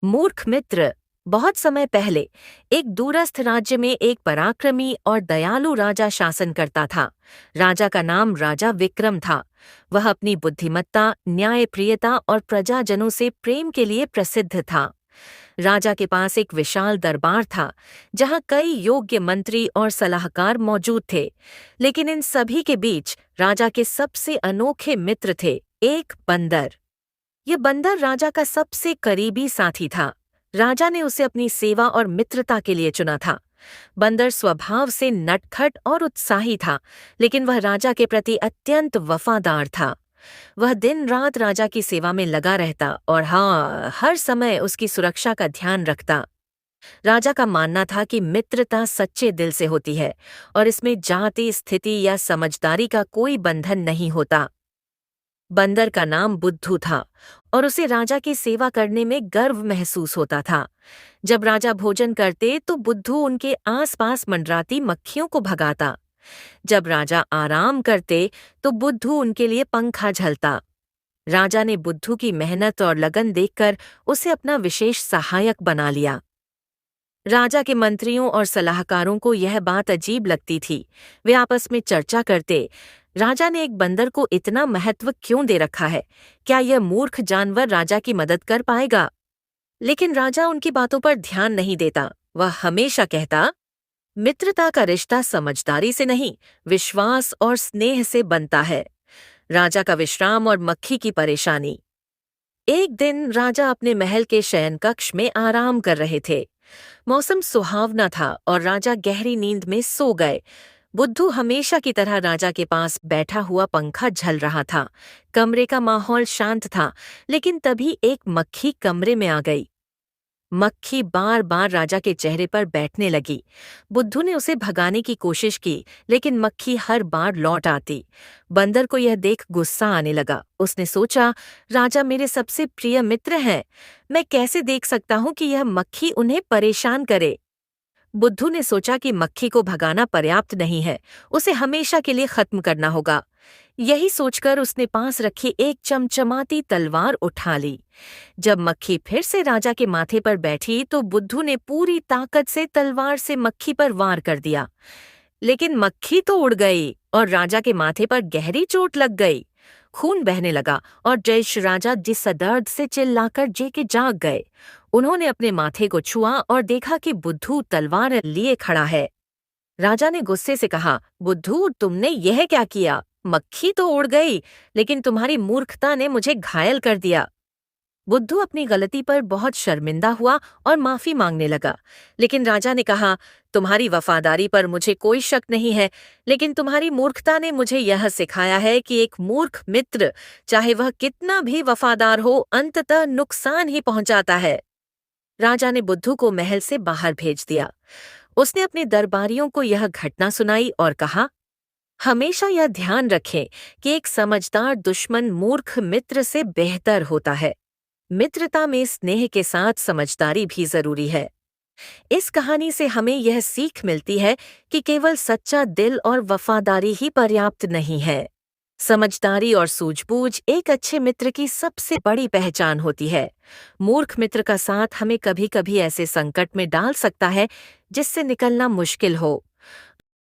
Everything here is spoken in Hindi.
मूर्ख मित्र। बहुत समय पहले एक दूरस्थ राज्य में एक पराक्रमी और दयालु राजा शासन करता था। राजा का नाम राजा विक्रम था। वह अपनी बुद्धिमत्ता, न्यायप्रियता और प्रजाजनों से प्रेम के लिए प्रसिद्ध था। राजा के पास एक विशाल दरबार था, जहां कई योग्य मंत्री और सलाहकार मौजूद थे। लेकिन इन सभी के बीच राजा के सबसे अनोखे मित्र थे, एक बंदर। ये बंदर राजा का सबसे करीबी साथी था। राजा ने उसे अपनी सेवा और मित्रता के लिए चुना था। बंदर स्वभाव से नटखट और उत्साही था, लेकिन वह राजा के प्रति अत्यंत वफादार था। वह दिन रात राजा की सेवा में लगा रहता और हर समय उसकी सुरक्षा का ध्यान रखता। राजा का मानना था कि मित्रता सच्चे दिल से होती है और इसमें जाति, स्थिति या समझदारी का कोई बंधन नहीं होता। बंदर का नाम बुद्धू था और उसे राजा की सेवा करने में गर्व महसूस होता था। जब राजा भोजन करते तो बुद्धू उनके आसपास मंडराती मक्खियों को भगाता। जब राजा आराम करते तो बुद्धू उनके लिए पंखा झलता। राजा ने बुद्धू की मेहनत और लगन देखकर उसे अपना विशेष सहायक बना लिया। राजा के मंत्रियों और सलाहकारों को यह बात अजीब लगती थी। वे आपस में चर्चा करते, राजा ने एक बंदर को इतना महत्व क्यों दे रखा है? क्या यह मूर्ख जानवर राजा की मदद कर पाएगा? लेकिन राजा उनकी बातों पर ध्यान नहीं देता। वह हमेशा कहता, मित्रता का रिश्ता समझदारी से नहीं, विश्वास और स्नेह से बनता है। राजा का विश्राम और मक्खी की परेशानी। एक दिन राजा अपने महल के शयन कक्ष में आराम कर रहे थे। मौसम सुहावना था और राजा गहरी नींद में सो गए। बुद्धू हमेशा की तरह राजा के पास बैठा हुआ पंखा झल रहा था। कमरे का माहौल शांत था, लेकिन तभी एक मक्खी कमरे में आ गई। मक्खी बार बार राजा के चेहरे पर बैठने लगी। बुद्धू ने उसे भगाने की कोशिश की, लेकिन मक्खी हर बार लौट आती। बंदर को यह देख गुस्सा आने लगा। उसने सोचा, राजा मेरे सबसे प्रिय मित्र हैं, मैं कैसे देख सकता हूँ कि यह मक्खी उन्हें परेशान करे। बुद्धू ने सोचा कि मक्खी को भगाना पर्याप्त नहीं है, उसे हमेशा के लिए खत्म करना होगा। यही सोचकर उसने पास रखी एक चमचमाती तलवार उठा ली। जब मक्खी फिर से राजा के माथे पर बैठी तो बुद्धू ने पूरी ताकत से तलवार से मक्खी पर वार कर दिया। लेकिन मक्खी तो उड़ गई और राजा के माथे पर गहरी चोट लग गई। खून बहने लगा और जयश राजा जिस दर्द से चिल्लाकर के जाग गए। उन्होंने अपने माथे को छुआ और देखा कि बुद्धू तलवार लिए खड़ा है। राजा ने गुस्से से कहा, बुद्धू, तुमने यह क्या किया? मक्खी तो उड़ गई, लेकिन तुम्हारी मूर्खता ने मुझे घायल कर दिया। बुद्धू अपनी गलती पर बहुत शर्मिंदा हुआ और माफी मांगने लगा। लेकिन राजा ने कहा, तुम्हारी वफादारी पर मुझे कोई शक नहीं है, लेकिन तुम्हारी मूर्खता ने मुझे यह सिखाया है कि एक मूर्ख मित्र, चाहे वह कितना भी वफादार हो, अंततः नुकसान ही पहुंचाता है। राजा ने बुद्धू को महल से बाहर भेज दिया। उसने अपने दरबारियों को यह घटना सुनाई और कहा, हमेशा यह ध्यान रखें कि एक समझदार दुश्मन मूर्ख मित्र से बेहतर होता है। मित्रता में स्नेह के साथ समझदारी भी जरूरी है। इस कहानी से हमें यह सीख मिलती है कि केवल सच्चा दिल और वफादारी ही पर्याप्त नहीं है। समझदारी और सूझबूझ एक अच्छे मित्र की सबसे बड़ी पहचान होती है। मूर्ख मित्र का साथ हमें कभी कभी ऐसे संकट में डाल सकता है जिससे निकलना मुश्किल हो।